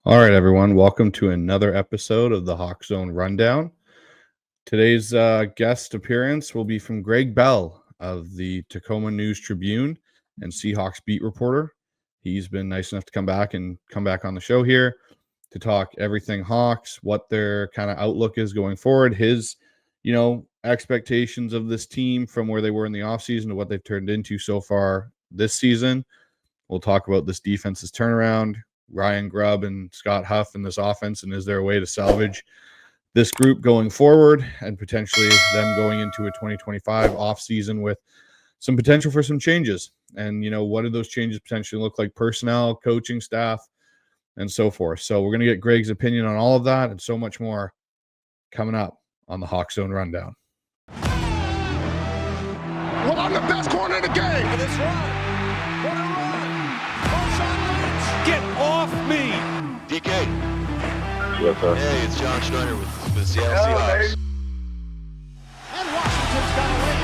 All right, everyone. Welcome to another episode of the HawksZone Rundown. Today's guest appearance will be from Gregg Bell of the Tacoma News Tribune and Seahawks beat reporter. He's been nice enough to come back on the show here to talk everything Hawks, what their kind of outlook is going forward, his, expectations of this team from where they were in the offseason to what they've turned into so far this season. We'll talk about this defense's turnaround, Ryan Grubb and Scott Huff in this offense, and is there a way to salvage this group going forward and potentially them going into a 2025 offseason with some potential for some changes? And, what do those changes potentially look like? Personnel, coaching staff, and so forth. So we're going to get Gregg's opinion on all of that and so much more coming up on the HawksZone Rundown. Well, I'm the best corner in the game. For this run. What a run. Get off me. DK. Yes, sir. Hey, it's John Schneider with the Seattle Seahawks. And Washington's got a win.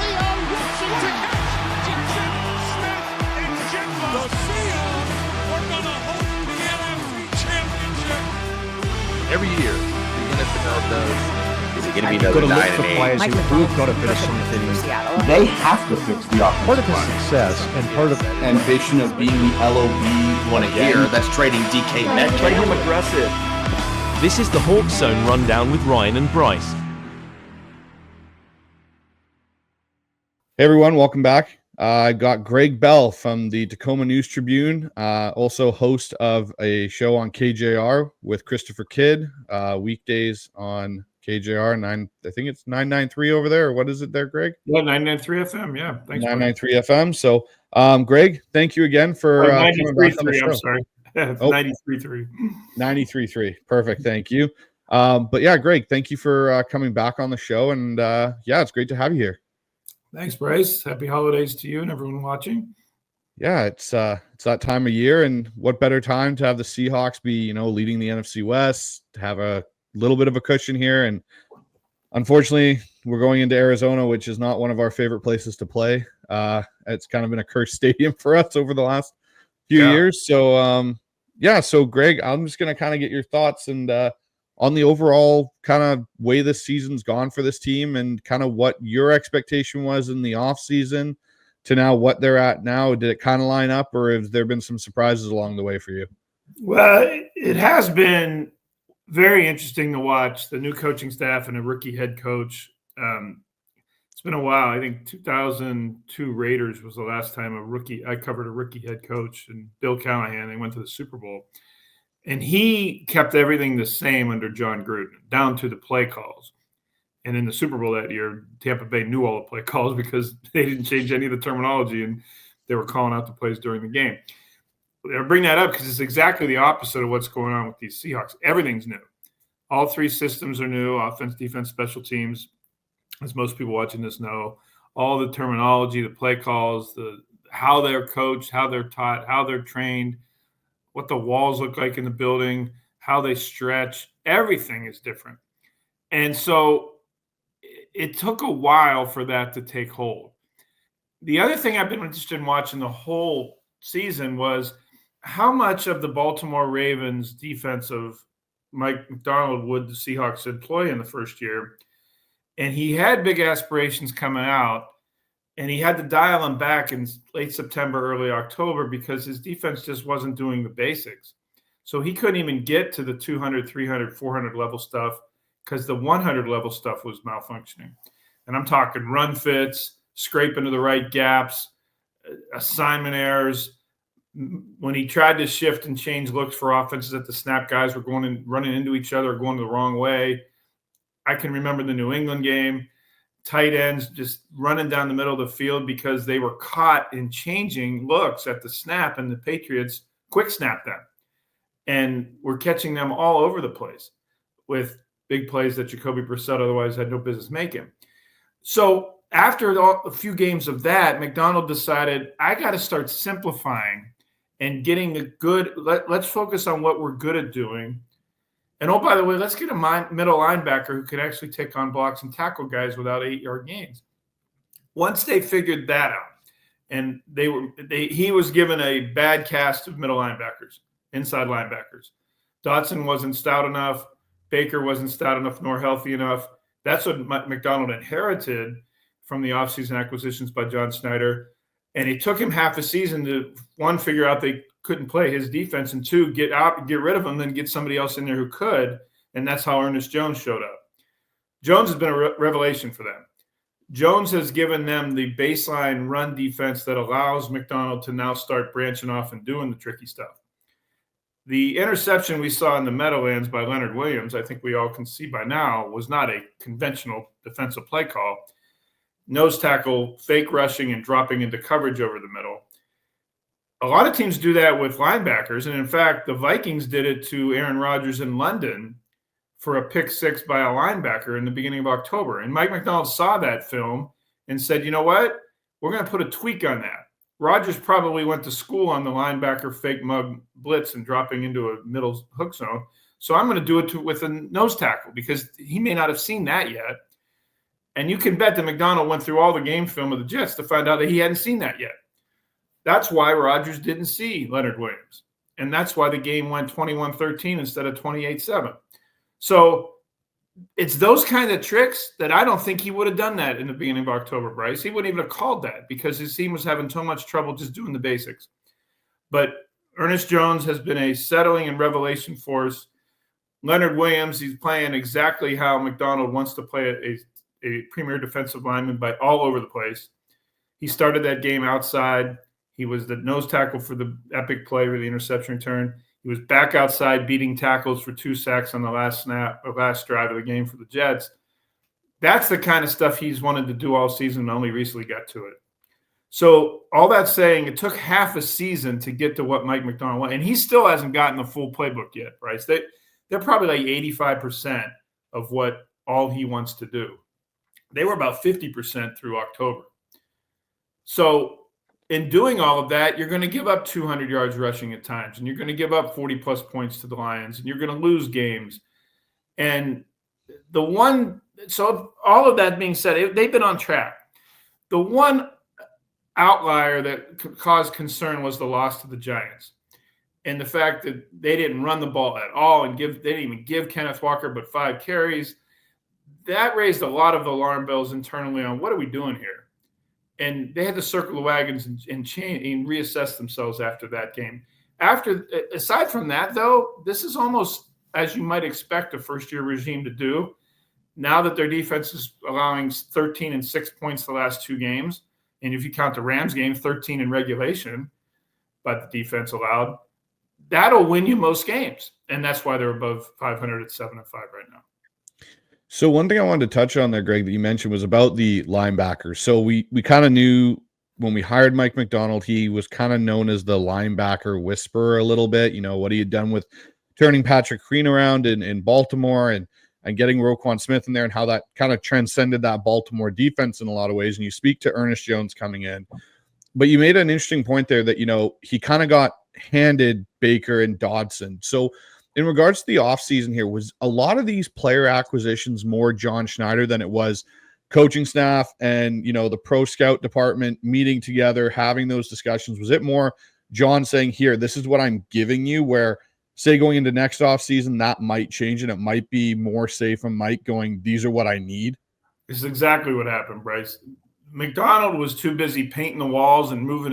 Leo Wilson to catch. Jackson, Smith, and Jigba. The Seahawks are going to host the NFC Championship. Every year, the NFL does. Is it going to be another 9-8? Mike Macdonald got to finish something for Seattle. They have to fix the offensive Part of his line. success and part of Ambition of being the LOB Want to hear? That's trading DK Metcalf. Play him aggressive. This is the HawksZone Rundown with Ryan and Bryce. Hey, everyone. Welcome back. I got Gregg Bell from the Tacoma News Tribune, also host of a show on KJR with Christopher Kidd, weekdays on KJR, I think it's 993 over there, or what is it there, Gregg? Yeah, 993 FM, yeah. Thanks. 993 FM. So, Gregg, thank you again for coming back on the show. I'm sorry. 93.3. 93.3. Perfect. Thank you. But yeah, Gregg, thank you for coming back on the show. And it's great to have you here. Thanks, Bryce. Happy holidays to you and everyone watching. Yeah, it's that time of year, and what better time to have the Seahawks be, leading the NFC West, to have a little bit of a cushion here. And unfortunately, we're going into Arizona, which is not one of our favorite places to play. It's kind of been a cursed stadium for us over the last few years. So, so Gregg, I'm just going to kind of get your thoughts and on the overall kind of way this season's gone for this team and kind of what your expectation was in the offseason to now what they're at now. Did it kind of line up, or have there been some surprises along the way for you? Well, it has been very interesting to watch the new coaching staff and a rookie head coach. It's been a while. I think 2002 Raiders was the last time I covered a rookie head coach, and Bill Callahan. They went to the Super Bowl. And he kept everything the same under John Gruden, down to the play calls. And in the Super Bowl that year, Tampa Bay knew all the play calls because they didn't change any of the terminology, and they were calling out the plays during the game. I bring that up because it's exactly the opposite of what's going on with these Seahawks. Everything's new. All three systems are new: offense, defense, special teams, as most people watching this know. All the terminology, the play calls, how they're coached, how they're taught, how they're trained, what the walls look like in the building, how they stretch, everything is different. And so it took a while for that to take hold. The other thing I've been interested in watching the whole season was how much of the Baltimore Ravens defense of Mike Macdonald would the Seahawks employ in the first year. And he had big aspirations coming out, and he had to dial them back in late September, early October, because his defense just wasn't doing the basics. So he couldn't even get to the 200, 300, 400 level stuff because the 100 level stuff was malfunctioning. And I'm talking run fits, scrape into the right gaps, assignment errors. When he tried to shift and change looks for offenses at the snap, guys were going and running into each other or going the wrong way. I can remember the New England game. Tight ends just running down the middle of the field because they were caught in changing looks at the snap, and the Patriots quick snapped them. And we're catching them all over the place with big plays that Jacoby Brissett otherwise had no business making. So after a few games of that, Macdonald decided, I got to start simplifying and getting a good – let's focus on what we're good at doing. And, oh, by the way, let's get a middle linebacker who can actually take on blocks and tackle guys without 8-yard gains. Once they figured that out, and he was given a bad cast of middle linebackers, inside linebackers. Dotson wasn't stout enough. Baker wasn't stout enough nor healthy enough. That's what Macdonald inherited from the offseason acquisitions by John Schneider. And it took him half a season to, one, figure out they couldn't play his defense, and two, get rid of him, then get somebody else in there who could. And that's how Ernest Jones showed up. Jones has been a revelation for them. Jones has given them the baseline run defense that allows Macdonald to now start branching off and doing the tricky stuff. The interception we saw in the Meadowlands by Leonard Williams, I think we all can see by now, was not a conventional defensive play call. Nose tackle, fake rushing, and dropping into coverage over the middle. A lot of teams do that with linebackers, and in fact, the Vikings did it to Aaron Rodgers in London for a pick six by a linebacker in the beginning of October. And Mike Macdonald saw that film and said, you know what? We're going to put a tweak on that. Rodgers probably went to school on the linebacker fake mug blitz and dropping into a middle hook zone. So I'm going to do it with a nose tackle because he may not have seen that yet. And you can bet that Macdonald went through all the game film of the Jets to find out that he hadn't seen that yet. That's why Rodgers didn't see Leonard Williams. And that's why the game went 21-13 instead of 28-7. So it's those kind of tricks that I don't think he would have done that in the beginning of October, Bryce. He wouldn't even have called that because his team was having so much trouble just doing the basics. But Ernest Jones has been a settling and revelation force. Leonard Williams, he's playing exactly how Macdonald wants to play a premier defensive lineman by all over the place. He started that game outside. He was the nose tackle for the epic play with the interception return. He was back outside beating tackles for 2 sacks on the last drive of the game for the Jets. That's the kind of stuff he's wanted to do all season and only recently got to it. So all that saying, it took half a season to get to what Mike Macdonald wanted, and he still hasn't gotten the full playbook yet, right? They're probably like 85% of what all he wants to do. They were about 50% through October. So in doing all of that, you're going to give up 200 yards rushing at times, and you're going to give up 40-plus points to the Lions, and you're going to lose games. And so all of that being said, they've been on track. The one outlier that caused concern was the loss to the Giants and the fact that they didn't run the ball at all and they didn't even give Kenneth Walker but 5 carries. That raised a lot of alarm bells internally on what are we doing here? And they had to circle the wagons and reassess themselves after that game. Aside from that, though, this is almost as you might expect a first-year regime to do. Now that their defense is allowing 13 and 6 points the last 2 games, and if you count the Rams game, 13 in regulation, but the defense allowed, that'll win you most games. And that's why they're above 500 at 7-5 right now. So one thing I wanted to touch on there, Greg, that you mentioned was about the linebackers. So we kind of knew when we hired Mike Macdonald, he was kind of known as the linebacker whisperer a little bit, you know, what he had done with turning Patrick Queen around in Baltimore and getting Roquan Smith in there and how that kind of transcended that Baltimore defense in a lot of ways. And you speak to Ernest Jones coming in, but you made an interesting point there that, you know, he kind of got handed Baker and Dodson. So in regards to the offseason here, was a lot of these player acquisitions more John Schneider than it was coaching staff and, you know, the pro scout department meeting together, having those discussions? Was it more John saying, here, this is what I'm giving you, where, say, going into next offseason, that might change and it might be more safe from Mike going, these are what I need? This is exactly what happened, Bryce. Macdonald was too busy painting the walls and moving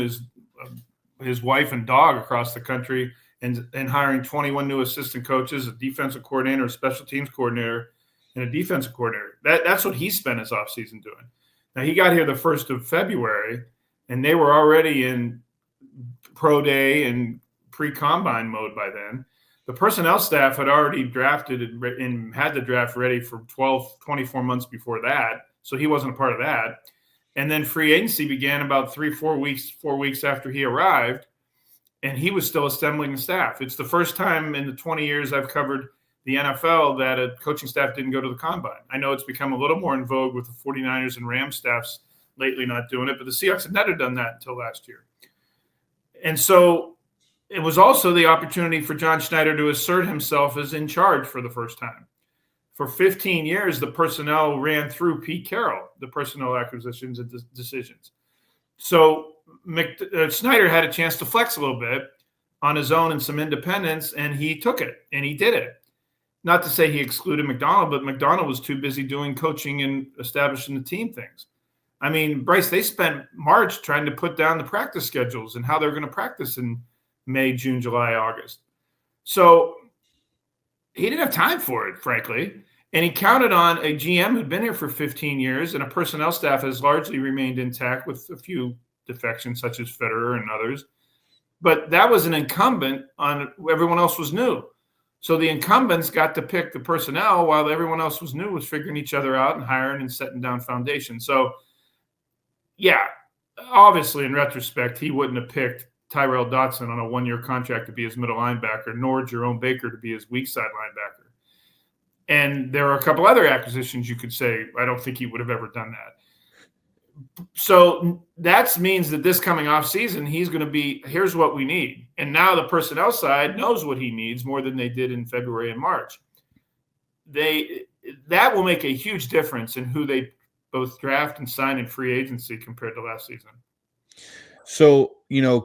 his wife and dog across the country and hiring 21 new assistant coaches, a defensive coordinator, a special teams coordinator, and a defensive coordinator. That's what he spent his offseason doing. Now, he got here the 1st of February, and they were already in pro day and pre-combine mode by then. The personnel staff had already drafted and had the draft ready for 24 months before that, so he wasn't a part of that. And then free agency began about 4 weeks after he arrived, and he was still assembling the staff. It's the first time in the 20 years I've covered the NFL that a coaching staff didn't go to the combine. I know it's become a little more in vogue with the 49ers and Rams staffs lately not doing it, but the Seahawks had never done that until last year. And so it was also the opportunity for John Schneider to assert himself as in charge for the first time. For 15 years, the personnel ran through Pete Carroll, the personnel acquisitions and decisions. So Schneider had a chance to flex a little bit, on his own and some independence, and he took it and he did it. Not to say he excluded Macdonald, but Macdonald was too busy doing coaching and establishing the team things. I mean, Bryce, they spent March trying to put down the practice schedules and how they're going to practice in May, June, July, August. So he didn't have time for it, frankly. And he counted on a GM who'd been here for 15 years, and a personnel staff has largely remained intact with a few defections such as Federer and others. But that was an incumbent on everyone else was new. So the incumbents got to pick the personnel while everyone else was new, was figuring each other out and hiring and setting down foundation. So, yeah, obviously in retrospect, he wouldn't have picked Tyrell Dotson on a one-year contract to be his middle linebacker, nor Jerome Baker to be his weak side linebacker. And there are a couple other acquisitions you could say, I don't think he would have ever done that. So that means that this coming off season, he's going to be, here's what we need. And now the personnel side knows what he needs more than they did in February and March. That will make a huge difference in who they both draft and sign in free agency compared to last season. So,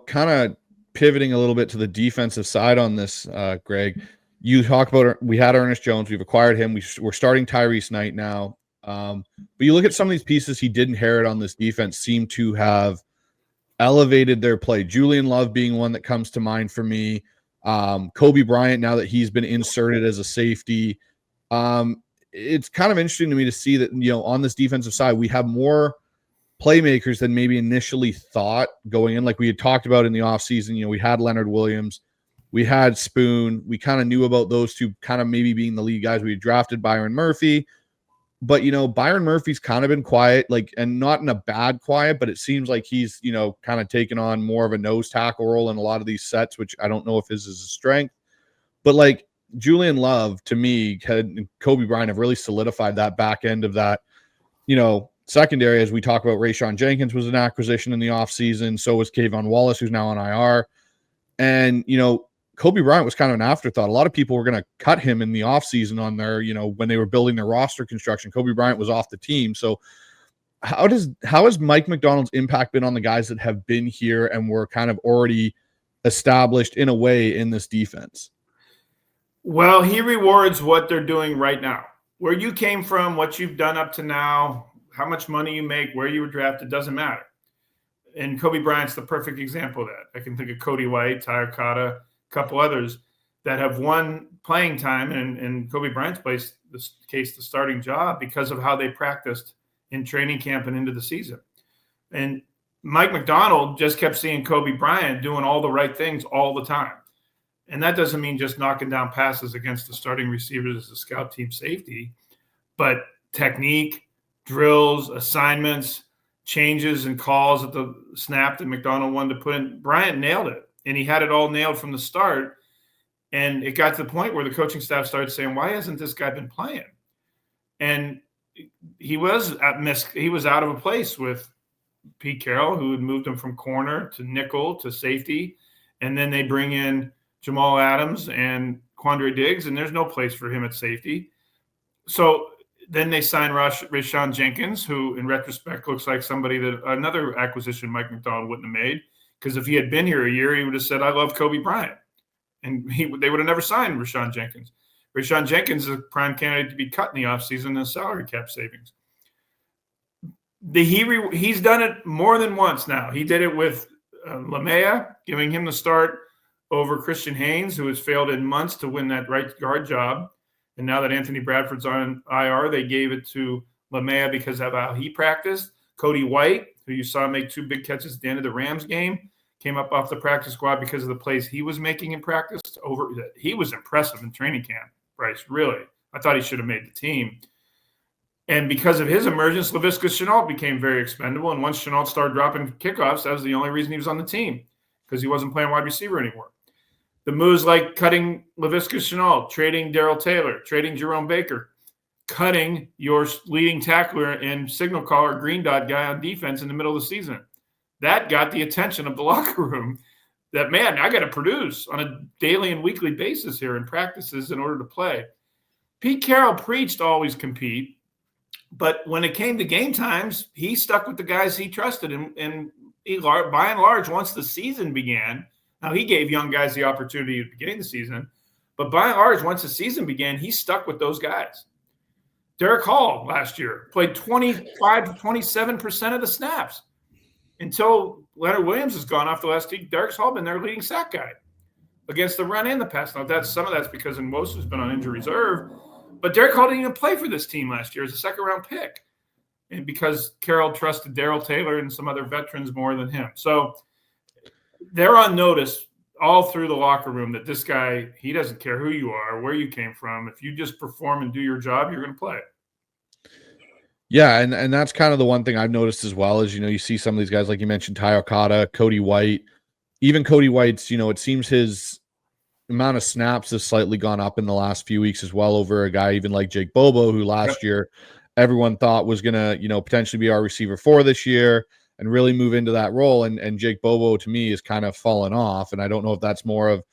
kind of pivoting a little bit to the defensive side on this, Greg, you talk about, we had Ernest Jones, we've acquired him. We're starting Tyrese Knight now. But you look at some of these pieces he did inherit on this defense seem to have elevated their play. Julian Love being one that comes to mind for me. Kobe Bryant, now that he's been inserted as a safety. It's kind of interesting to me to see that, on this defensive side, we have more playmakers than maybe initially thought going in. Like we had talked about in the offseason, we had Leonard Williams, we had Spoon. We kind of knew about those two kind of maybe being the lead guys. We had drafted Byron Murphy. But, Byron Murphy's kind of been quiet, and not in a bad quiet, but it seems like he's, kind of taken on more of a nose tackle role in a lot of these sets, which I don't know if is his strength. But, Julian Love, to me, and Kobe Bryant have really solidified that back end of that, secondary. As we talk about, Rayshawn Jenkins was an acquisition in the offseason. So was Kayvon Wallace, who's now on IR. And, Kobe Bryant was kind of an afterthought. A lot of people were going to cut him in the offseason on their, when they were building their roster construction. Kobe Bryant was off the team. So how has Mike Macdonald's impact been on the guys that have been here and were kind of already established in a way in this defense? Well, he rewards what they're doing right now. Where you came from, what you've done up to now, how much money you make, where you were drafted, doesn't matter. And Kobe Bryant's the perfect example of that. I can think of Cody White, Ty Okada, couple others that have won playing time, and in Kobe Bryant's case, the starting job because of how they practiced in training camp and into the season. And Mike Macdonald just kept seeing Kobe Bryant doing all the right things all the time. And that doesn't mean just knocking down passes against the starting receivers as a scout team safety, but technique, drills, assignments, changes and calls at the snap that Macdonald wanted to put in. Bryant nailed it. And he had it all nailed from the start. And it got to the point where the coaching staff started saying, why hasn't this guy been playing? And he was out of a place with Pete Carroll, who had moved him from corner to nickel to safety. And then they bring in Jamal Adams and Quandre Diggs, and there's no place for him at safety. So then they signed Rayshawn Jenkins, who in retrospect looks like somebody that another acquisition Mike Macdonald wouldn't have made. Because if he had been here a year, he would have said, I love Kobe Bryant. And they would have never signed Rayshawn Jenkins. Rayshawn Jenkins is a prime candidate to be cut in the offseason in salary cap savings. He's done it more than once now. He did it with Lamea, giving him the start over Christian Haynes, who has failed in months to win that right guard job. And now that Anthony Bradford's on IR, they gave it to Lamea because of how he practiced. Cody White, who you saw make 2 big catches at the end of the Rams game, came up off the practice squad because of the plays he was making in practice. He was impressive in training camp, Bryce, really. I thought he should have made the team. And because of his emergence, Laviska Shenault became very expendable. And once Shenault started dropping kickoffs, that was the only reason he was on the team, because he wasn't playing wide receiver anymore. The moves like cutting Laviska Shenault, trading Darrell Taylor, trading Jerome Baker, cutting your leading tackler and signal caller green dot guy on defense in the middle of the season. That got the attention of the locker room that, man, I got to produce on a daily and weekly basis here in practices in order to play. Pete Carroll preached always compete, but when it came to game times, he stuck with the guys he trusted. And he, by and large, once the season began, Now, he gave young guys the opportunity at the beginning of the season, but by and large, once the season began, he stuck with those guys. Derek Hall last year played 25 to 27% of the snaps until Leonard Williams has gone off the last week. Derek Hall been their leading sack guy against the run and the pass. Now, some of that's because Nwosu's been on injury reserve, but Derek Hall didn't even play for this team last year as a second-round pick, and because Carroll trusted Darrell Taylor and some other veterans more than him. So they're on notice all through the locker room that this guy, he doesn't care who you are, where you came from. If you just perform and do your job, you're going to play. Yeah, and that's kind of the one thing I've noticed as well is, you see some of these guys, like you mentioned, Ty Okada, Cody White. Even Cody White's, it seems his amount of snaps has slightly gone up in the last few weeks as well over a guy even like Jake Bobo, who last year everyone thought was going to, potentially be our receiver 4 this year and really move into that role. And Jake Bobo, to me, has kind of fallen off. And I don't know if that's more of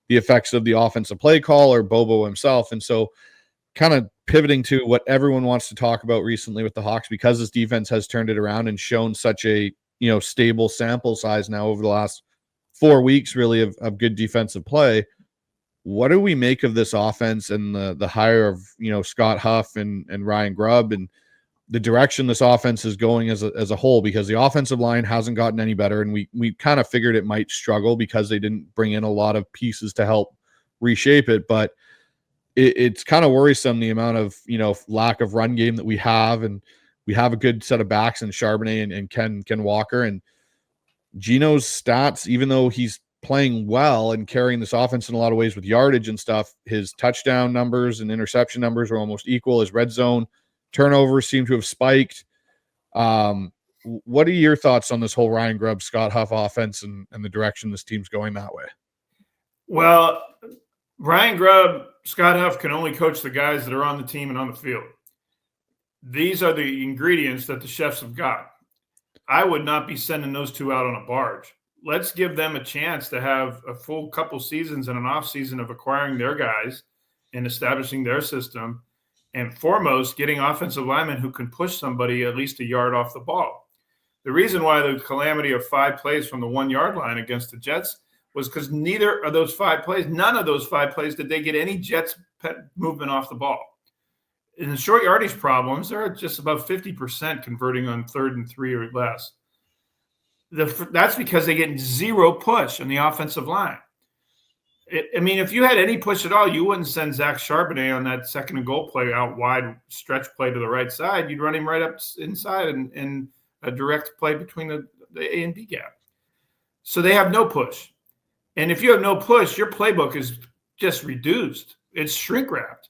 the effects of the offensive play call or Bobo himself. And so kind of pivoting to what everyone wants to talk about recently with the Hawks, because this defense has turned it around and shown such a, stable sample size now over the last 4 weeks, really, of good defensive play. What do we make of this offense and the hire of, Scott Huff and Ryan Grubb and the direction this offense is going as a whole? Because the offensive line hasn't gotten any better, and we kind of figured it might struggle because they didn't bring in a lot of pieces to help reshape it. But it's kind of worrisome, the amount of, lack of run game that we have, and we have a good set of backs in Charbonnet and Ken Walker, and Gino's stats, even though he's playing well and carrying this offense in a lot of ways with yardage and stuff, his touchdown numbers and interception numbers are almost equal. His red zone turnovers seem to have spiked. What are your thoughts on this whole Ryan Grubb, Scott Huff offense and the direction this team's going that way? Well, Ryan Grubb, Scott Huff can only coach the guys that are on the team and on the field. These are the ingredients that the chefs have got. I would not be sending those two out on a barge. Let's give them a chance to have a full couple seasons and an off season of acquiring their guys and establishing their system, and foremost, getting offensive linemen who can push somebody at least a yard off the ball. The reason why the calamity of 5 plays from the 1 yard line against the Jets was because none of those 5 plays did they get any Jets movement off the ball. In the short yardage problems, they're just about 50% converting on 3rd and 3 or less. That's because they get zero push on the offensive line. If you had any push at all, you wouldn't send Zach Charbonnet on that 2nd and goal play out wide stretch play to the right side. You'd run him right up inside and a direct play between the A and B gap. So they have no push. And if you have no push, your playbook is just reduced. It's shrink wrapped.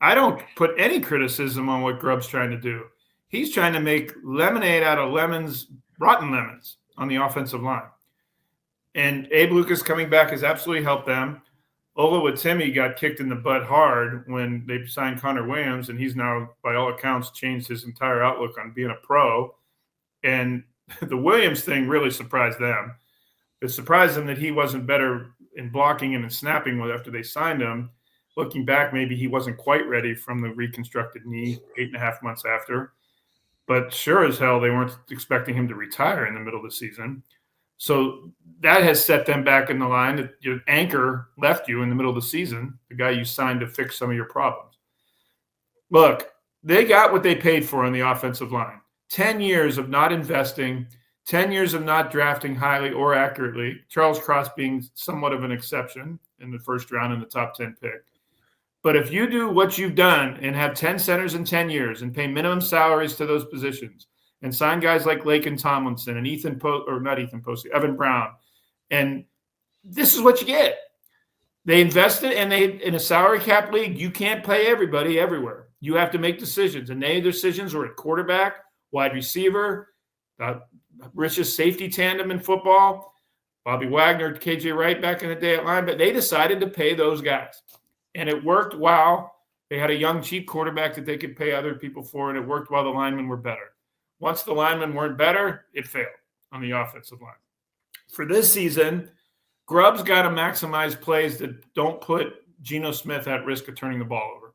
I don't put any criticism on what Grubb's trying to do. He's trying to make lemonade out of lemons, rotten lemons on the offensive line. And Abe Lucas coming back has absolutely helped them. Timmy got kicked in the butt hard when they signed Connor Williams, and he's now, by all accounts, changed his entire outlook on being a pro. And the Williams thing really surprised them. It surprised them that he wasn't better in blocking and in snapping after they signed him. Looking back, maybe he wasn't quite ready from the reconstructed knee 8.5 months after. But sure as hell, they weren't expecting him to retire in the middle of the season. So that has set them back in the line. That your anchor left you in the middle of the season, the guy you signed to fix some of your problems. Look, they got what they paid for on the offensive line. 10 years of not investing, 10 years of not drafting highly or accurately, Charles Cross being somewhat of an exception in the first round in the top 10 pick. But if you do what you've done and have 10 centers in 10 years and pay minimum salaries to those positions and sign guys like Laken Tomlinson and Evan Brown, and this is what you get. They invested, and in a salary cap league, you can't pay everybody everywhere. You have to make decisions, and their decisions were at quarterback, wide receiver, richest safety tandem in football, Bobby Wagner, KJ Wright back in the day at line, but they decided to pay those guys. And it worked while they had a young, cheap quarterback that they could pay other people for, and it worked while the linemen were better. Once the linemen weren't better, it failed on the offensive line. For this season, Grubb's got to maximize plays that don't put Geno Smith at risk of turning the ball over.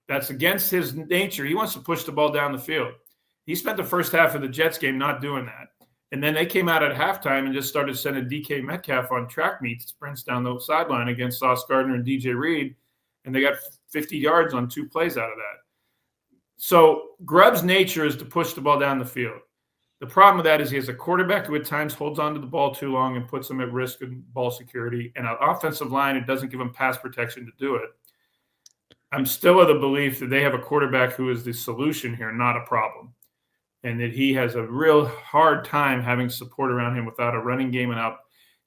That's against his nature. He wants to push the ball down the field. He spent the first half of the Jets game not doing that. And then they came out at halftime and just started sending DK Metcalf on track meets, sprints down the sideline against Sauce Gardner and DJ Reed, and they got 50 yards on 2 plays out of that. So Grubb's nature is to push the ball down the field. The problem with that is he has a quarterback who at times holds on to the ball too long and puts him at risk in ball security, and an offensive line who doesn't give him pass protection to do it. I'm still of the belief that they have a quarterback who is the solution here, not a problem, and that he has a real hard time having support around him without a running game and out.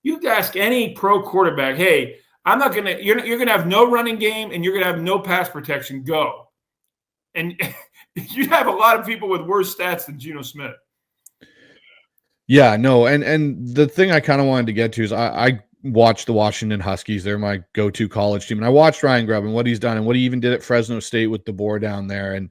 You ask any pro quarterback, hey, I'm not going to – you're going to have no running game and you're going to have no pass protection. Go. And you have a lot of people with worse stats than Geno Smith. Yeah, no, and the thing I kind of wanted to get to is I watched the Washington Huskies. They're my go-to college team. And I watched Ryan Grubb and what he's done and what he even did at Fresno State with DeBoer down there. And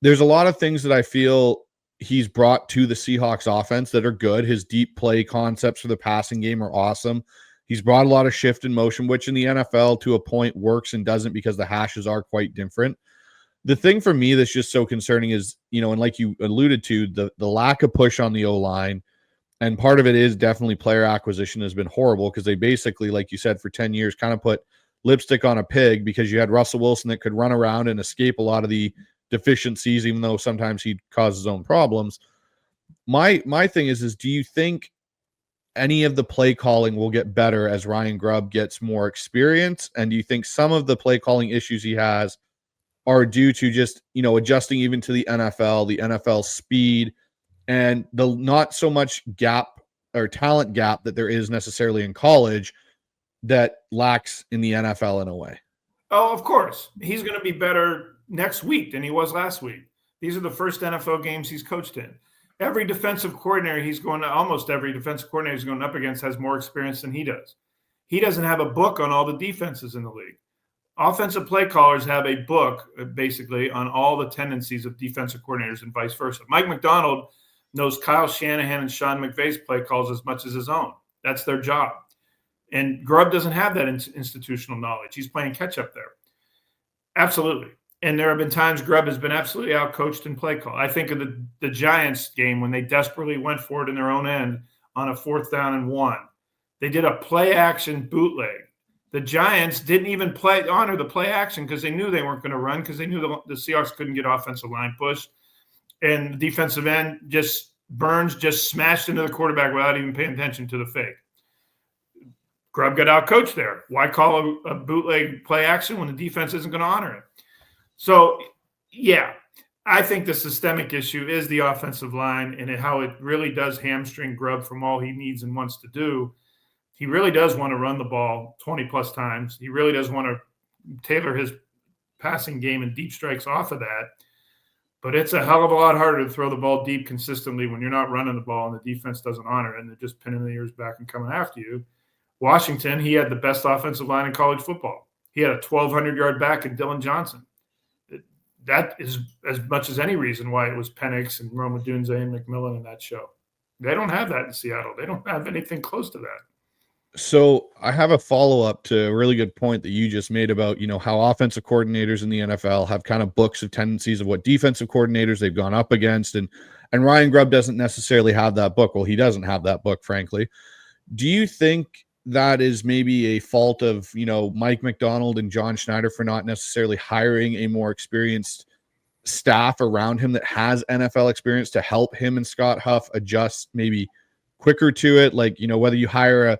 there's a lot of things that I feel he's brought to the Seahawks offense that are good. His deep play concepts for the passing game are awesome. He's brought a lot of shift in motion, which in the NFL to a point works and doesn't because the hashes are quite different. The thing for me that's just so concerning is, and like you alluded to, the lack of push on the O-line. And part of it is definitely player acquisition has been horrible because they basically, like you said, for 10 years kind of put lipstick on a pig because you had Russell Wilson that could run around and escape a lot of the deficiencies, even though sometimes he'd cause his own problems. My thing is do you think any of the play calling will get better as Ryan Grubb gets more experience? And do you think some of the play calling issues he has are due to just, adjusting even to the NFL speed, and the not so much gap or talent gap that there is necessarily in college that lacks in the NFL in a way? Oh, of course. He's going to be better next week than he was last week. These are the first NFL games he's coached in. Almost every defensive coordinator he's going up against has more experience than he does. He doesn't have a book on all the defenses in the league. Offensive play callers have a book, basically, on all the tendencies of defensive coordinators and vice versa. Mike Macdonald knows Kyle Shanahan and Sean McVay's play calls as much as his own. That's their job. And Grubb doesn't have that institutional knowledge. He's playing catch-up there. Absolutely. And there have been times Grubb has been absolutely out-coached in play call. I think of the Giants game when they desperately went for it in their own end on a 4th down and 1. They did a play-action bootleg. The Giants didn't even honor the play action because they knew they weren't going to run because they knew the Seahawks couldn't get offensive line push. And the defensive end Burns just smashed into the quarterback without even paying attention to the fake. Grubb got out-coached there. Why call a bootleg play action when the defense isn't going to honor it? So, yeah, I think the systemic issue is the offensive line and how it really does hamstring Grubb from all he needs and wants to do. He really does want to run the ball 20-plus times. He really does want to tailor his passing game and deep strikes off of that. But it's a hell of a lot harder to throw the ball deep consistently when you're not running the ball and the defense doesn't honor it and they're just pinning the ears back and coming after you. Washington, he had the best offensive line in college football. He had a 1,200-yard back in Dylan Johnson. That is as much as any reason why it was Penix and Rome Odunze and McMillan in that show. They don't have that in Seattle. They don't have anything close to that. So I have a follow-up to a really good point that you just made about, how offensive coordinators in the NFL have kind of books of tendencies of what defensive coordinators they've gone up against. And Ryan Grubb doesn't necessarily have that book. Well, he doesn't have that book, frankly. Do you think that is maybe a fault of, Mike Macdonald and John Schneider for not necessarily hiring a more experienced staff around him that has NFL experience to help him and Scott Huff adjust maybe quicker to it? Like, whether you hire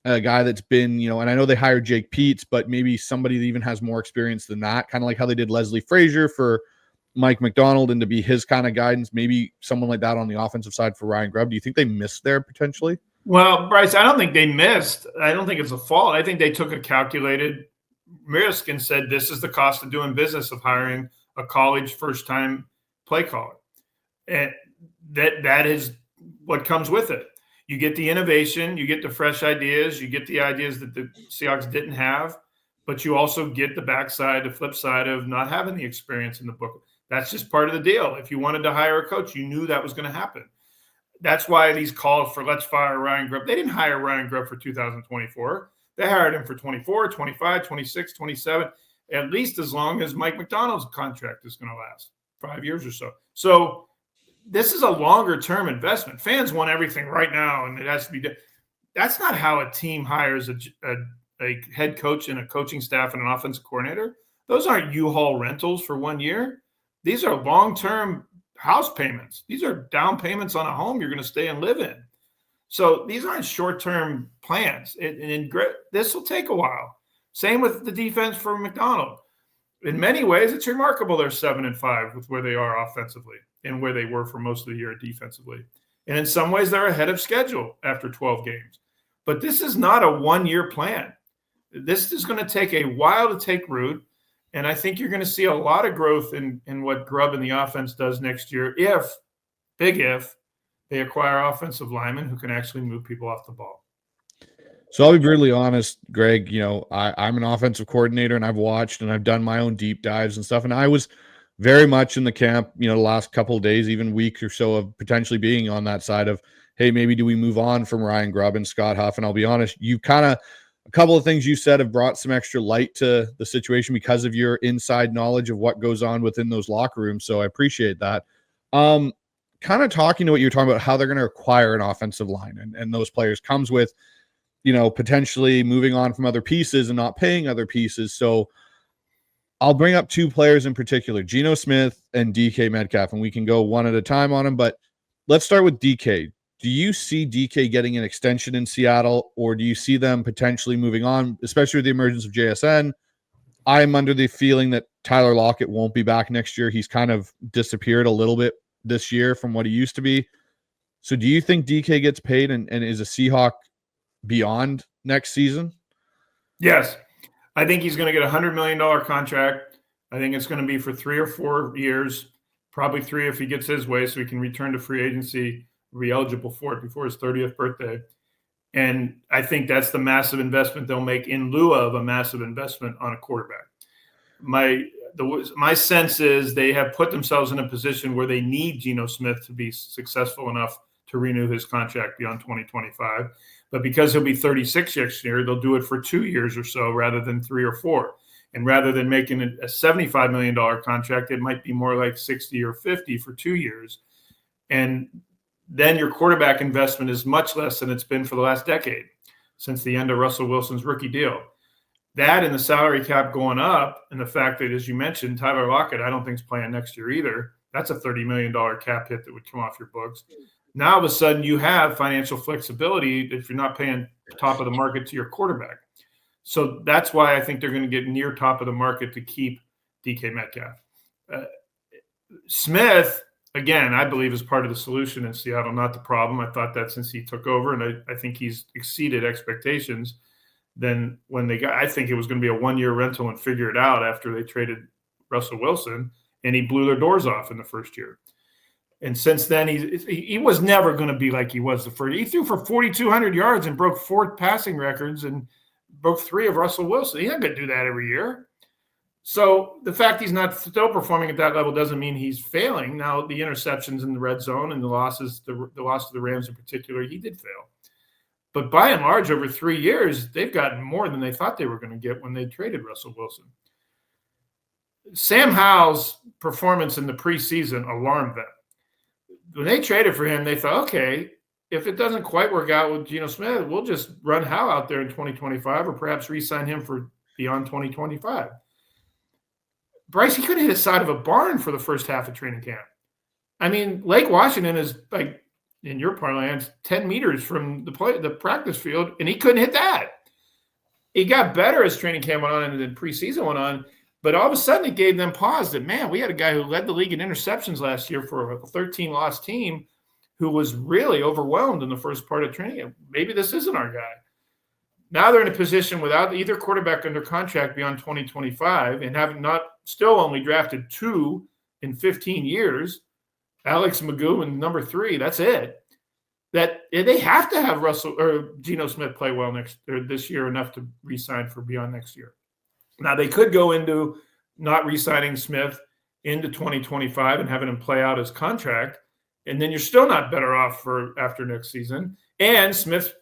a guy that's been, and I know they hired Jake Peets, but maybe somebody that even has more experience than that, kind of like how they did Leslie Frazier for Mike Macdonald and to be his kind of guidance, maybe someone like that on the offensive side for Ryan Grubb. Do you think they missed there potentially? Well, Bryce, I don't think they missed. I don't think it's a fault. I think they took a calculated risk and said, this is the cost of doing business of hiring a college first-time play caller. And that is what comes with it. You get the innovation, you get the fresh ideas, you get the ideas that the Seahawks didn't have, but you also get the flip side of not having the experience in the book. That's just part of the deal. If you wanted to hire a coach, you knew that was going to happen. That's why these calls for let's fire Ryan Grubb. They didn't hire Ryan Grubb for 2024. They hired him for 24, 25, 26, 27, at least as long as Mike Macdonald's contract is going to last, 5 years or so. So this is a longer-term investment. Fans want everything right now, and it has to be done. That's not how a team hires a head coach and a coaching staff and an offensive coordinator. Those aren't U-Haul rentals for 1 year. These are long-term house payments. These are down payments on a home you're going to stay and live in. So these aren't short-term plans. This will take a while. Same with the defense for Macdonald. In many ways, it's remarkable they're 7-5 with where they are offensively and where they were for most of the year defensively. And in some ways, they're ahead of schedule after 12 games. But this is not a one-year plan. This is going to take a while to take root. And I think you're going to see a lot of growth in what Grubb and the offense does next year if they acquire offensive linemen who can actually move people off the ball. So I'll be brutally honest, Greg, I'm an offensive coordinator, and I've watched and I've done my own deep dives and stuff. And I was very much in the camp, the last couple of days, even weeks or so, of potentially being on that side of, hey, maybe do we move on from Ryan Grubb and Scott Huff? And I'll be honest, a couple of things you said have brought some extra light to the situation because of your inside knowledge of what goes on within those locker rooms. So I appreciate that. Kind of talking to what you're talking about, how they're going to acquire an offensive line and those players comes with, potentially moving on from other pieces and not paying other pieces. So I'll bring up two players in particular, Geno Smith and DK Metcalf, and we can go one at a time on them. But let's start with DK. Do you see DK getting an extension in Seattle, or do you see them potentially moving on, especially with the emergence of JSN? I'm under the feeling that Tyler Lockett won't be back next year. He's kind of disappeared a little bit this year from what he used to be. So do you think DK gets paid and is a Seahawk beyond next season? Yes. I think he's going to get a $100 million contract. I think it's going to be for 3 or 4 years, probably 3 if he gets his way, so he can return to free agency, be eligible for it before his 30th birthday. And I think that's the massive investment they'll make in lieu of a massive investment on a quarterback. My sense is they have put themselves in a position where they need Geno Smith to be successful enough to renew his contract beyond 2025. But because he'll be 36 next year, they'll do it for 2 years or so rather than 3 or 4. And rather than making it a $75 million contract, it might be more like 60 or 50 for 2 years. And then your quarterback investment is much less than it's been for the last decade since the end of Russell Wilson's rookie deal. That and the salary cap going up, and the fact that, as you mentioned, Tyler Lockett, I don't think is playing next year either. That's a $30 million cap hit that would come off your books. Now, all of a sudden, you have financial flexibility if you're not paying top of the market to your quarterback. So that's why I think they're going to get near top of the market to keep DK Metcalf. Smith, again, I believe is part of the solution in Seattle, not the problem. I thought that since he took over, and I think he's exceeded expectations. Then when I think it was going to be a 1-year rental and figure it out after they traded Russell Wilson, and he blew their doors off in the first year. And since then, he was never going to be like he was the first. He threw for 4,200 yards and broke 4 passing records and broke 3 of Russell Wilson. He's not going to do that every year. So the fact he's not still performing at that level doesn't mean he's failing. Now, the interceptions in the red zone and the loss to the Rams in particular, he did fail. But by and large, over 3 years, they've gotten more than they thought they were going to get when they traded Russell Wilson. Sam Howell's performance in the preseason alarmed them. When they traded for him, they thought, okay, if it doesn't quite work out with Geno Smith, we'll just run Howell out there in 2025 or perhaps re-sign him for beyond 2025. Bryce, he couldn't hit the side of a barn for the first half of training camp. I mean, Lake Washington is, like, in your parlance, 10 meters from the practice field, and he couldn't hit that. He got better as training camp went on and then preseason went on, but all of a sudden it gave them pause that, man, we had a guy who led the league in interceptions last year for a 13-loss team who was really overwhelmed in the first part of training camp. Maybe this isn't our guy. Now they're in a position without either quarterback under contract beyond 2025 and having not still only drafted 2 in 15 years, Alex Magoo and number 3, that's it. That they have to have Russell or Geno Smith play well this year enough to re-sign for beyond next year. Now they could go into not re-signing Smith into 2025 and having him play out his contract, and then you're still not better off for after next season. And Smith's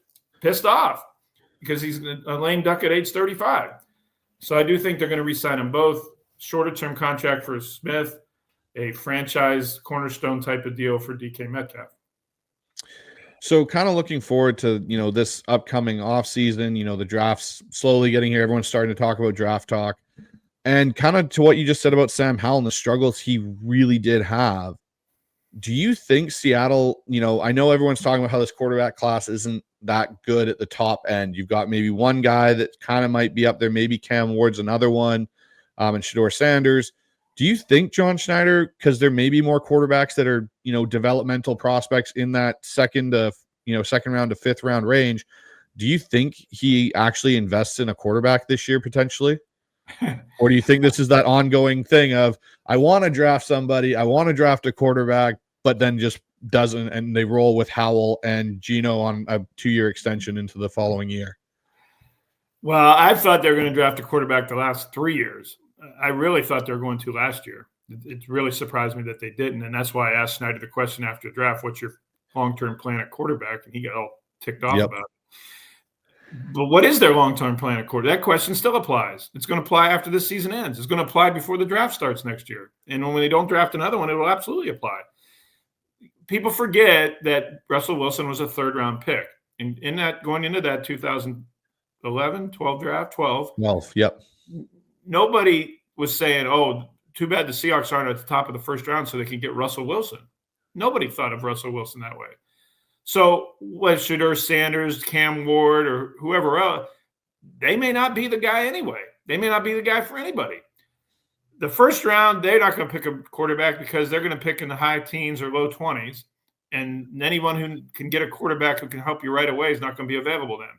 pissed off because he's a lame duck at age 35. So I do think they're going to re-sign them both. Shorter term contract for Smith, a franchise cornerstone type of deal for DK Metcalf. So kind of looking forward to, this upcoming offseason, the draft's slowly getting here. Everyone's starting to talk about draft talk. And kind of to what you just said about Sam Howell and the struggles he really did have. Do you think Seattle, I know everyone's talking about how this quarterback class isn't that good at the top end. You've got maybe one guy that kind of might be up there. Maybe Cam Ward's another one, and Shedeur Sanders. Do you think John Schneider, because there may be more quarterbacks that are, developmental prospects in that second round to fifth round range, do you think he actually invests in a quarterback this year potentially? Or do you think this is that ongoing thing of, I want to draft somebody, I want to draft a quarterback, but then just doesn't, and they roll with Howell and Geno on a 2-year extension into the following year? Well, I thought they were going to draft a quarterback the last 3 years. I really thought they were going to last year. It really surprised me that they didn't, and that's why I asked Snyder the question after the draft, what's your long-term plan at quarterback? And he got all ticked off about it. But what is their long-term plan at quarterback? That question still applies. It's going to apply after this season ends. It's going to apply before the draft starts next year. And when they don't draft another one, it will absolutely apply. People forget that Russell Wilson was a third-round pick. And in that, going into that 2011, 12 draft, 12. 12, yep. Nobody was saying, oh, too bad the Seahawks aren't at the top of the first round so they can get Russell Wilson. Nobody thought of Russell Wilson that way. So what Shedeur Sanders, Cam Ward, or whoever else, they may not be the guy anyway. They may not be the guy for anybody. The first round, they're not going to pick a quarterback because they're going to pick in the high teens or low 20s. And anyone who can get a quarterback who can help you right away is not going to be available then.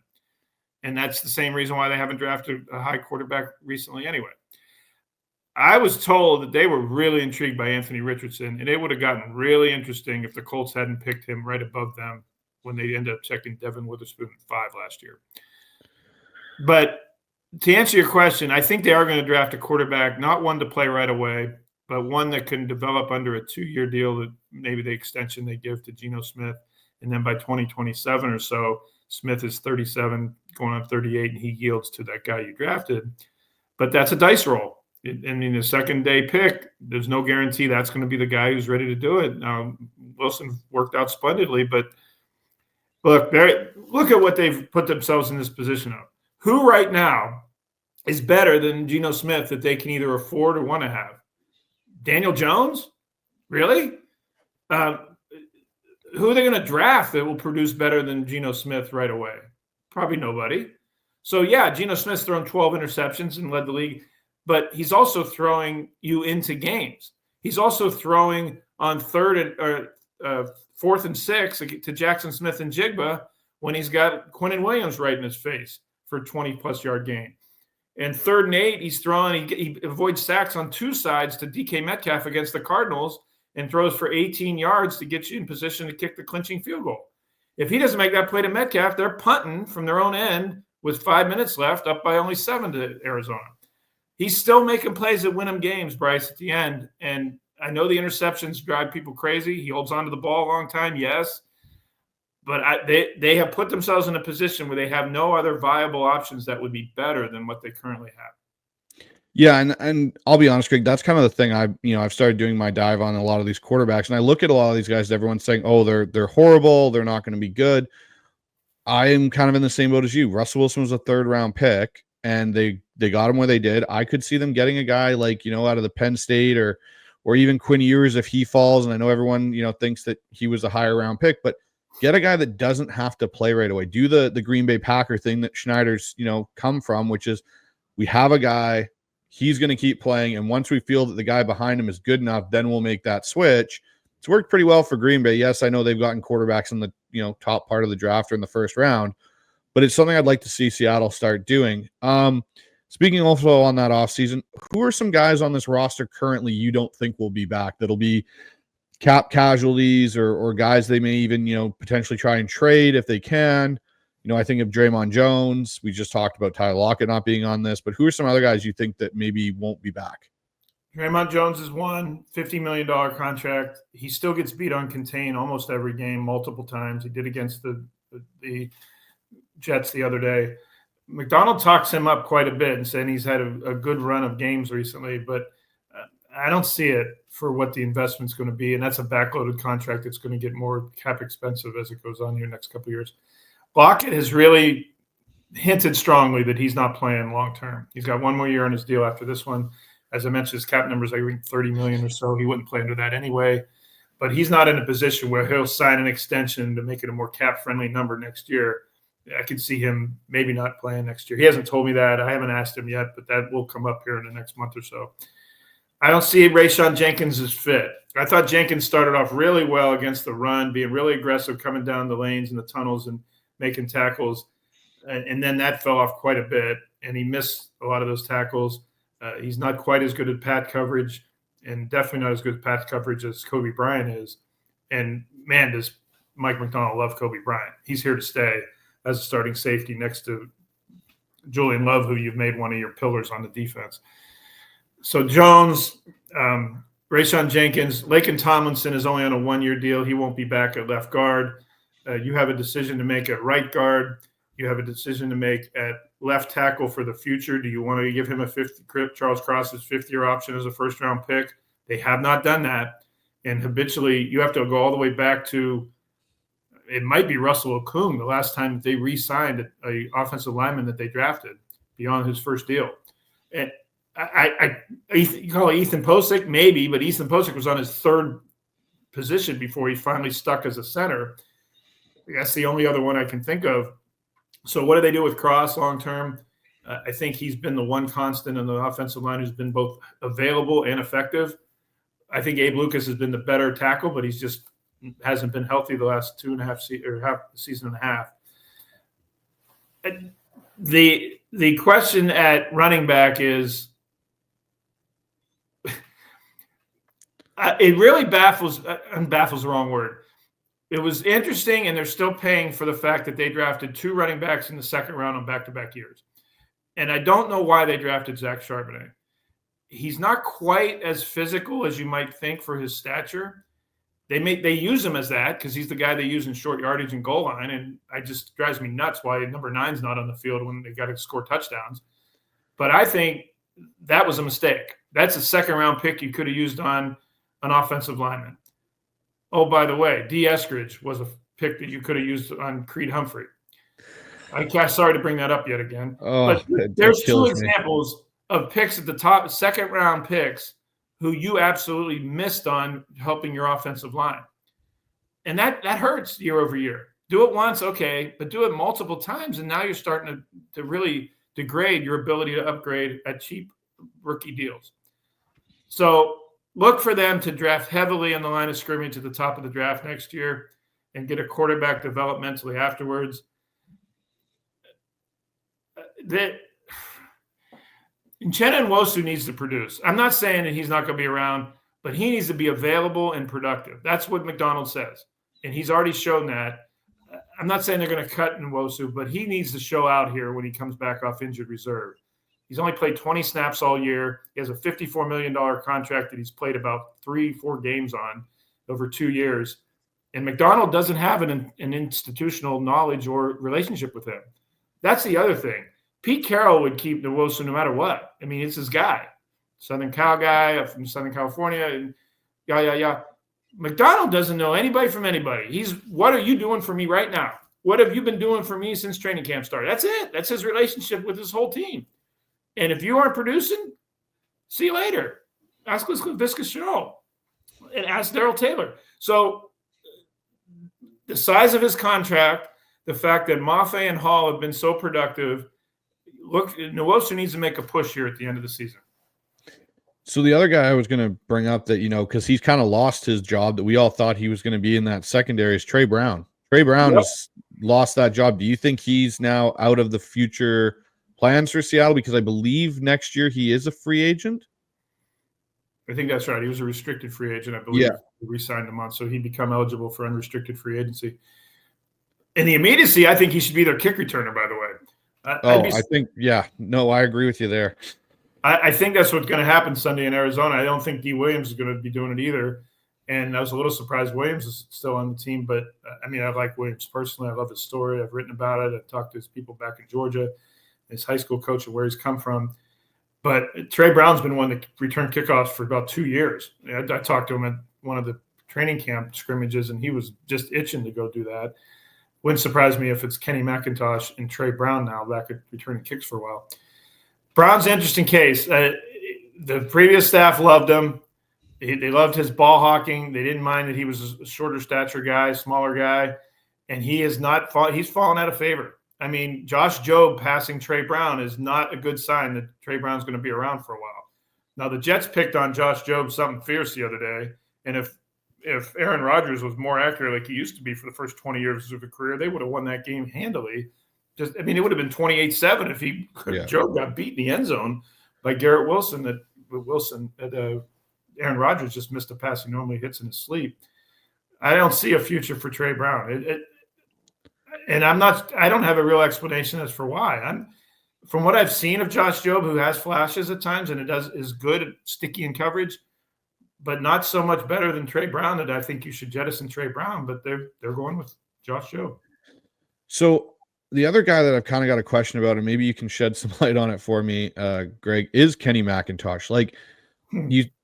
And that's the same reason why they haven't drafted a high quarterback recently anyway. I was told that they were really intrigued by Anthony Richardson, and it would have gotten really interesting if the Colts hadn't picked him right above them when they ended up checking Devin Witherspoon at 5 last year. But to answer your question, I think they are going to draft a quarterback, not one to play right away, but one that can develop under a 2-year deal, that maybe the extension they give to Geno Smith. And then by 2027 or so, Smith is 37, going on 38, and he yields to that guy you drafted. But that's a dice roll. The second-day pick, there's no guarantee that's going to be the guy who's ready to do it. Now, Wilson worked out splendidly, but look at what they've put themselves in this position of. Who right now is better than Geno Smith that they can either afford or want to have? Daniel Jones? Really? Who are they going to draft that will produce better than Geno Smith right away? Probably nobody. So, yeah, Geno Smith's thrown 12 interceptions and led the league, but he's also throwing you into games. He's also throwing on 4th and 6 to Jackson Smith and Jigba when he's got Quinnen Williams right in his face for a 20-plus yard gain. And 3rd and 8, he's throwing. He avoids sacks on 2 sides to DK Metcalf against the Cardinals and throws for 18 yards to get you in position to kick the clinching field goal. If he doesn't make that play to Metcalf, they're punting from their own end with 5 minutes left, up by only 7 to Arizona. He's still making plays that win him games, Bryce, at the end. And I know the interceptions drive people crazy. He holds on to the ball a long time, yes. But they have put themselves in a position where they have no other viable options that would be better than what they currently have. Yeah, and I'll be honest, Greg, that's kind of the thing. I've started doing my dive on a lot of these quarterbacks, and I look at a lot of these guys. Everyone's saying, "Oh, they're horrible. They're not going to be good." I am kind of in the same boat as you. Russell Wilson was a 3rd-round pick, and they got him where they did. I could see them getting a guy like out of the Penn State or even Quinn Ewers if he falls. And I know everyone thinks that he was a higher round pick, but get a guy that doesn't have to play right away. Do the Green Bay Packer thing that Schneider's come from, which is we have a guy. He's going to keep playing, and once we feel that the guy behind him is good enough, then we'll make that switch. It's worked pretty well for Green Bay. Yes, I know they've gotten quarterbacks in the top part of the draft or in the 1st round, but it's something I'd like to see Seattle start doing. Speaking also on that offseason, who are some guys on this roster currently you don't think will be back that'll be cap casualties or guys they may even potentially try and trade if they can? I think of Draymond Jones. We just talked about Tyler Lockett not being on this, but who are some other guys you think that maybe won't be back? Draymond Jones is one $50 million contract. He still gets beat on contain almost every game, multiple times. He did against the Jets the other day. Macdonald talks him up quite a bit and saying he's had a good run of games recently, but I don't see it for what the investment's going to be, and that's a backloaded contract that's going to get more cap expensive as it goes on here next couple of years. Lockett has really hinted strongly that he's not playing long term. He's got one more year on his deal after this one. As I mentioned, his cap number is like $30 million or so. He wouldn't play under that anyway. But he's not in a position where he'll sign an extension to make it a more cap-friendly number next year. I could see him maybe not playing next year. He hasn't told me that. I haven't asked him yet, but that will come up here in the next month or so. I don't see Rayshon Jenkins as fit. I thought Jenkins started off really well against the run, being really aggressive, coming down the lanes and the tunnels and making tackles. And then that fell off quite a bit, and he missed a lot of those tackles. He's not quite as good at pat coverage, and definitely not as good at pat coverage as Kobe Bryant is. And, man, does Mike Macdonald love Kobe Bryant. He's here to stay as a starting safety next to Julian Love, who you've made one of your pillars on the defense. So Jones, Rayshon Jenkins, Laken Tomlinson is only on a one-year deal. He won't be back at left guard. You have a decision to make at right guard. You have a decision to make at left tackle for the future. Do you want to give him Charles Cross's fifth-year option as a first-round pick? They have not done that. And habitually, you have to go all the way back to it might be Russell Okung, the last time they re-signed a offensive lineman that they drafted beyond his first deal. And you call it Ethan Posick? Maybe, but Ethan Posick was on his third position before he finally stuck as a center. That's the only other one I can think of. So what do they do with Cross long term? I think he's been the one constant in the offensive line who's been both available and effective. I think Abe Lucas has been the better tackle, but he's just hasn't been healthy the last season and a half. The question at running back is it really baffles the wrong word. It was interesting, and they're still paying for the fact that they drafted two running backs in the second round on back-to-back years. And I don't know why they drafted Zach Charbonnet. He's not quite as physical as you might think for his stature. They use him as that because he's the guy they use in short yardage and goal line, and it just drives me nuts why number 9's not on the field when they got to score touchdowns. But I think that was a mistake. That's a second-round pick you could have used on an offensive lineman. Oh, by the way, D. Eskridge was a pick that you could have used on Creed Humphrey. I'm sorry to bring that up yet again. But there's two examples of picks at the top, second-round picks, who you absolutely missed on helping your offensive line. And that hurts year over year. Do it once, okay, but do it multiple times, and now you're starting to really degrade your ability to upgrade at cheap rookie deals. So look for them to draft heavily on the line of scrimmage at the top of the draft next year and get a quarterback developmentally afterwards. Uchenna Nwosu needs to produce. I'm not saying that he's not going to be around, but he needs to be available and productive. That's what Macdonald says, and he's already shown that. I'm not saying they're going to cut Nwosu, but he needs to show out here when he comes back off injured reserve. He's only played 20 snaps all year. He has a $54 million contract that he's played about 3-4 games on over 2 years. And Macdonald doesn't have an institutional knowledge or relationship with him. That's the other thing. Pete Carroll would keep Nwosu no matter what. I mean, it's his guy. Southern Cal guy from Southern California. And Macdonald doesn't know anybody from anybody. What are you doing for me right now? What have you been doing for me since training camp started? That's it. That's his relationship with his whole team. And if you aren't producing, see you later. Ask Visca Show and ask Darrell Taylor. So the size of his contract, the fact that Mafe and Hall have been so productive, look, Nwosu needs to make a push here at the end of the season. So the other guy I was going to bring up that, because he's kind of lost his job that we all thought he was going to be in that secondary is Trey Brown. Trey Brown has lost that job. Do you think he's now out of the future plans for Seattle? Because I believe next year he is a free agent. I think that's right. He was a restricted free agent, I believe. Yeah. We re-signed him on, so he'd become eligible for unrestricted free agency. In the immediacy, I think he should be their kick returner, by the way. I agree with you there. I think that's what's going to happen Sunday in Arizona. I don't think D. Williams is going to be doing it either. And I was a little surprised Williams is still on the team. But, I like Williams personally. I love his story. I've written about it. I've talked to his people back in Georgia, his high school coach, and where he's come from. But Trey Brown's been one to return kickoffs for about 2 years. I talked to him at one of the training camp scrimmages, and he was just itching to go do that. Wouldn't surprise me if it's Kenny McIntosh and Trey Brown now back at returning kicks for a while. Brown's an interesting case. The previous staff loved him. They loved his ball hawking. They didn't mind that he was a shorter stature guy, smaller guy, and he is not. He's fallen out of favor. I mean, Josh Jobe passing Trey Brown is not a good sign that Trey Brown's going to be around for a while. Now, the Jets picked on Josh Jobe something fierce the other day, and if Aaron Rodgers was more accurate like he used to be for the first 20 years of his career, they would have won that game handily. It would have been 28-7 if Jobe got beat in the end zone by Garrett Wilson. Aaron Rodgers just missed a pass he normally hits in his sleep. I don't see a future for Trey Brown. I don't have a real explanation as for why. From what I've seen of Josh Jobe, who has flashes at times and is good at sticky in coverage, but not so much better than Trey Brown that I think you should jettison Trey Brown, but they're going with Josh Jobe. So the other guy that I've kind of got a question about, and maybe you can shed some light on it for me, Greg, is Kenny McIntosh. Like,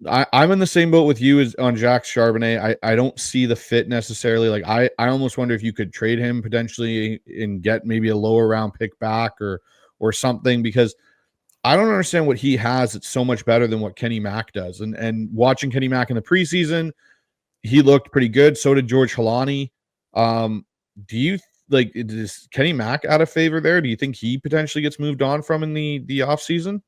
I'm in the same boat with you as on Jacques Charbonnet. I don't see the fit necessarily. Like, I almost wonder if you could trade him potentially and get maybe a lower round pick back or something, because I don't understand what he has that's so much better than what Kenny Mack does. And watching Kenny Mack in the preseason, he looked pretty good. So did George Halani. Do you like, is Kenny Mack out of favor there? Do you think he potentially gets moved on from in the offseason?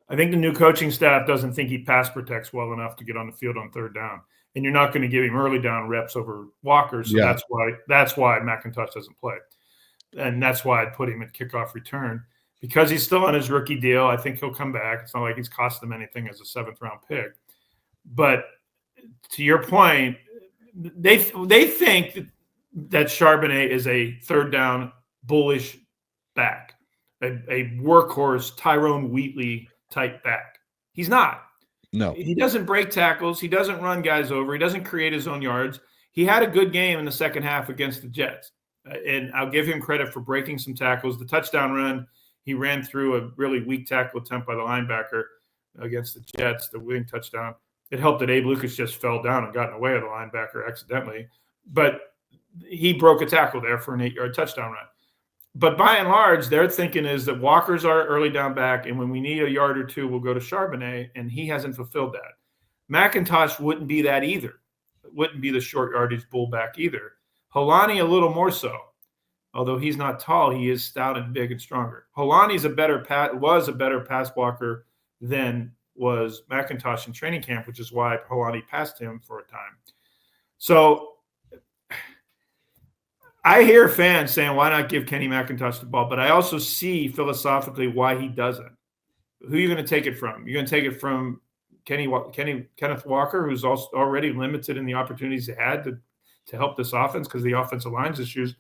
I think the new coaching staff doesn't think he pass protects well enough to get on the field on third down, and you're not going to give him early down reps over Walker. So that's why McIntosh doesn't play, and that's why I'd put him at kickoff return, because he's still on his rookie deal. I think he'll come back. It's not like he's cost them anything as a 7th round pick. But to your point, they think that Charbonnet is a third down bullish back, a workhorse Tyrone Wheatley type back. He's not. No. He doesn't break tackles. He doesn't run guys over. He doesn't create his own yards. He had a good game in the second half against the Jets. And I'll give him credit for breaking some tackles. The touchdown run, he ran through a really weak tackle attempt by the linebacker against the Jets, the winning touchdown. It helped that Abe Lucas just fell down and got in the way of the linebacker accidentally. But he broke a tackle there for an 8-yard touchdown run. But by and large, their thinking is that Walker's our early down back, and when we need a yard or two, we'll go to Charbonnet, and he hasn't fulfilled that. McIntosh wouldn't be that either. Wouldn't be the short yardage bullback either. Halani a little more so. Although he's not tall, he is stout and big and stronger. Halani's was a better pass blocker than was McIntosh in training camp, which is why Halani passed him for a time. So I hear fans saying, why not give Kenny McIntosh the ball? But I also see philosophically why he doesn't. Who are you going to take it from? You're going to take it from Kenneth Walker, who's also already limited in the opportunities he had to help this offense because the offensive line's issues.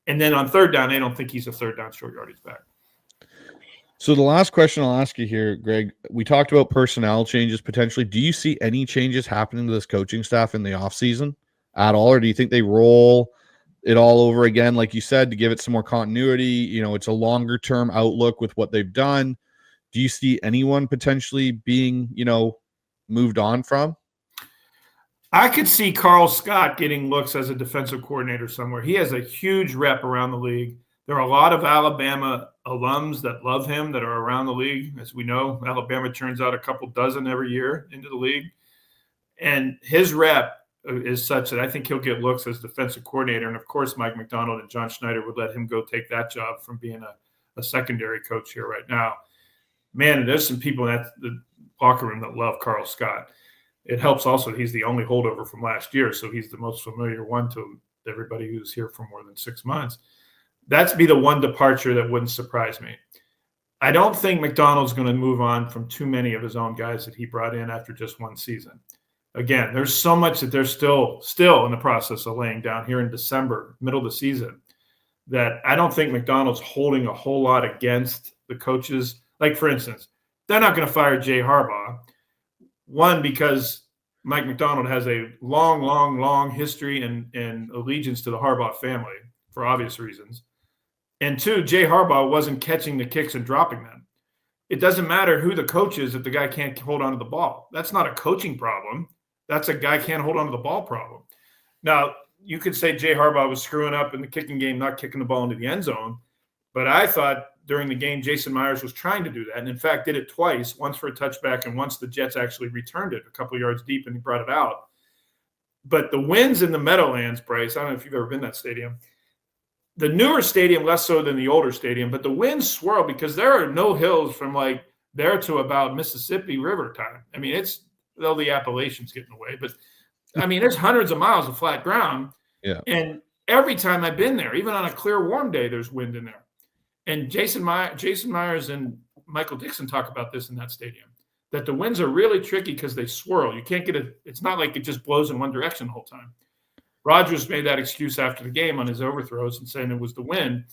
And then on third down, I don't think he's a third down short yardage back. So the last question I'll ask you here, Greg, we talked about personnel changes potentially. Do you see any changes happening to this coaching staff in the offseason at all? Or do you think they roll it all over again, like you said, to give it some more continuity? You know, it's a longer term outlook with what they've done. Do you see anyone potentially being, moved on from? I could see Carl Scott getting looks as a defensive coordinator somewhere. He has a huge rep around the league. There are a lot of Alabama alums that love him that are around the league. As we know, Alabama turns out a couple dozen every year into the league. And his rep is such that I think he'll get looks as defensive coordinator. And, of course, Mike Macdonald and John Schneider would let him go take that job from being a secondary coach here right now. Man, there's some people in the locker room that love Carl Scott. It helps also that he's the only holdover from last year, so he's the most familiar one to everybody who's here for more than 6 months. That's be the one departure that wouldn't surprise me. I don't think Macdonald's going to move on from too many of his own guys that he brought in after just one season. Again, there's so much that they're still in the process of laying down here in December, middle of the season, that I don't think Macdonald's holding a whole lot against the coaches. Like, for instance, they're not going to fire Jay Harbaugh. One, because Mike Macdonald has a long history and allegiance to the Harbaugh family for obvious reasons. And two, Jay Harbaugh wasn't catching the kicks and dropping them. it doesn't matter who the coach is if the guy can't hold on to the ball. That's not a coaching problem. That's a guy can't hold on to the ball problem. Now, you could say Jay Harbaugh was screwing up in the kicking game, not kicking the ball into the end zone. But I thought during the game, Jason Myers was trying to do that. And in fact, did it twice, once for a touchback and once the Jets actually returned it a couple of yards deep and he brought it out. But the winds in the Meadowlands, Bryce, I don't know if you've ever been to that stadium. The newer stadium, less so than the older stadium, but the winds swirl because there are no hills from like there to about Mississippi River time. I mean, it's though the Appalachians get in the way, but I mean, there's hundreds of miles of flat ground. Yeah. And every time I've been there, even on a clear, warm day, there's wind in there. And Jason Myers and Michael Dixon talk about this in that stadium, that the winds are really tricky because they swirl. You can't get it. It's not like it just blows in one direction the whole time. Rodgers made that excuse after the game on his overthrows and saying it was the wind.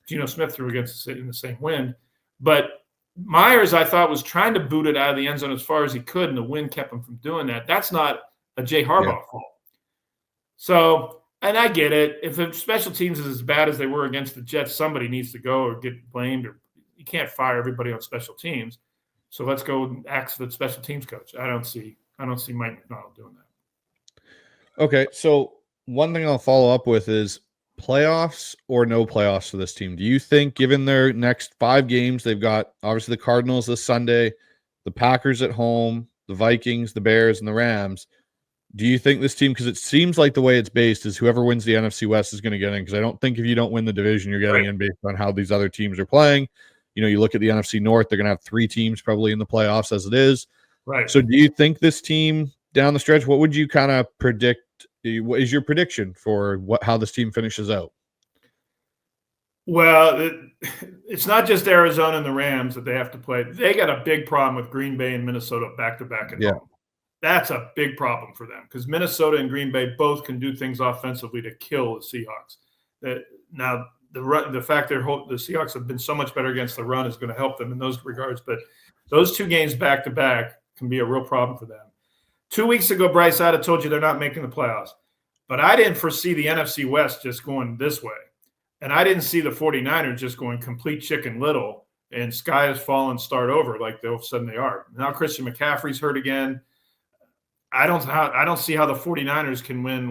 Geno Smith threw against in the same wind. But Myers, I thought, was trying to boot it out of the end zone as far as he could, and the wind kept him from doing that. That's not a Jay Harbaugh fault. So, and I get it. If the special teams is as bad as they were against the Jets, somebody needs to go or get blamed, or you can't fire everybody on special teams. So let's go and ask the special teams coach. I don't see Mike Macdonald doing that. Okay, so one thing I'll follow up with is playoffs or no playoffs for this team. Do you think, given their next 5 games, they've got obviously the Cardinals this Sunday, the Packers at home, the Vikings, the Bears, and the Rams, do you think this team, because it seems like the way it's based is whoever wins the NFC West is going to get in, because I don't think if you don't win the division, you're getting in based on how these other teams are playing. You know, you look at the NFC North, they're going to have 3 teams probably in the playoffs as it is. Right. So do you think this team down the stretch, what would you kind of predict? What is your prediction for how this team finishes out? Well, it's not just Arizona and the Rams that they have to play. They got a big problem with Green Bay and Minnesota back-to-back at home. That's a big problem for them because Minnesota and Green Bay both can do things offensively to kill the Seahawks. Now, the fact that the Seahawks have been so much better against the run is going to help them in those regards. But those 2 games back-to-back can be a real problem for them. 2 weeks ago, Bryce, I'd have told you they're not making the playoffs. But I didn't foresee the NFC West just going this way. And I didn't see the 49ers just going complete chicken little and sky has fallen, start over like all of a sudden they are. Now Christian McCaffrey's hurt again. I don't see how the 49ers can win,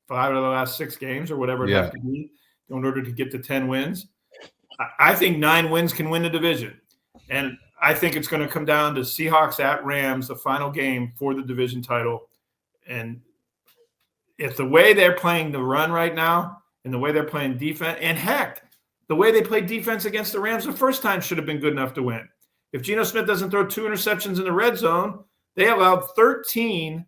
5 of the last 6 games or whatever it has to be in order to get to 10 wins. I think 9 wins can win the division. And I think it's going to come down to Seahawks at Rams, the final game for the division title. And if the way they're playing the run right now and the way they're playing defense, and heck, the way they played defense against the Rams the first time should have been good enough to win. If Geno Smith doesn't throw 2 interceptions in the red zone, they allowed 13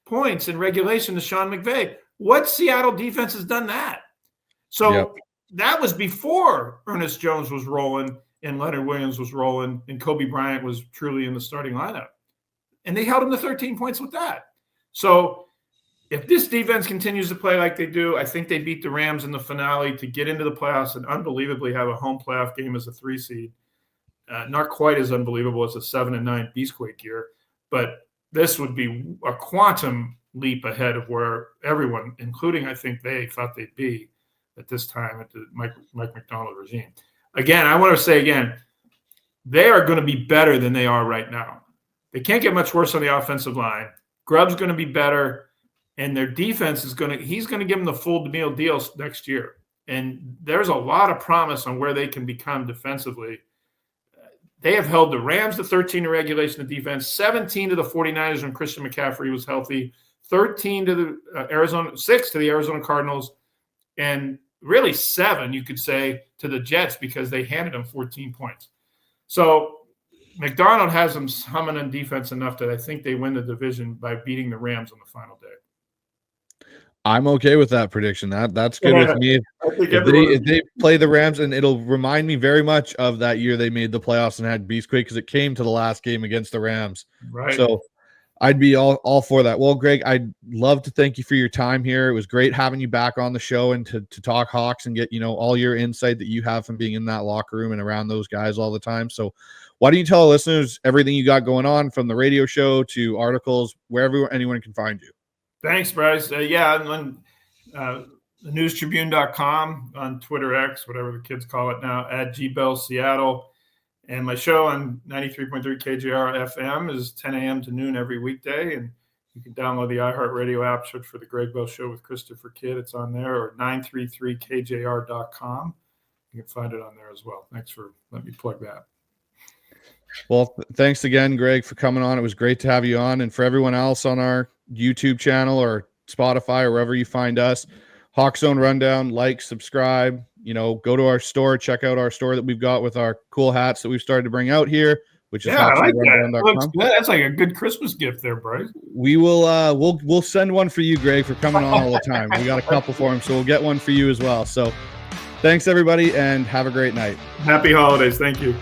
points in regulation to Sean McVay. What Seattle defense has done that? So that was before Ernest Jones was rolling and Leonard Williams was rolling and Kobe Bryant was truly in the starting lineup. And they held him to 13 points with that. So if this defense continues to play like they do, I think they beat the Rams in the finale to get into the playoffs and unbelievably have a home playoff game as a 3 seed. Not quite as unbelievable as a 7-9 Beastquake year, but this would be a quantum leap ahead of where everyone, including I think they, thought they'd be at this time at the Mike Macdonald regime. Again, I want to say again, they are going to be better than they are right now. They can't get much worse on the offensive line. Grubb's going to be better, and their defense he's going to give them the full meal deal next year. And there's a lot of promise on where they can become defensively. They have held the Rams to 13 in regulation of defense, 17 to the 49ers when Christian McCaffrey was healthy, 13 to the 6 to the Arizona Cardinals, and really 7, you could say, to the Jets because they handed them 14 points. So McDonald has them humming on defense enough that I think they win the division by beating the Rams on the final day. I'm okay with that prediction. That's good with me. If they play the Rams, and it'll remind me very much of that year they made the playoffs and had Beastquake because it came to the last game against the Rams. Right. So I'd be all for that. Well, Greg, I'd love to thank you for your time here. It was great having you back on the show and to talk Hawks and get, all your insight that you have from being in that locker room and around those guys all the time. So why don't you tell our listeners everything you got going on, from the radio show to articles, wherever anyone can find you? Thanks, Bryce. On newstribune.com, on Twitter X, whatever the kids call it now, at GBell Seattle. And my show on 93.3 KJR FM is 10 a.m. to noon every weekday. And you can download the iHeartRadio app, search for the Gregg Bell Show with Christopher Kidd. It's on there, or 933kjr.com. You can find it on there as well. Thanks for letting me plug that. Well, thanks again, Greg, for coming on. It was great to have you on. And for everyone else on our YouTube channel or Spotify or wherever you find us, HawksZone Rundown, like, subscribe, go to our store, check out our store that we've got with our cool hats that we've started to bring out here, which is I like that. Looks good. That's like a good Christmas gift there, Bryce. We will we'll send one for you, Greg, for coming on all the time. We got a couple for him, so we'll get one for you as well. So thanks, everybody, and have a great night. Happy holidays. Thank you.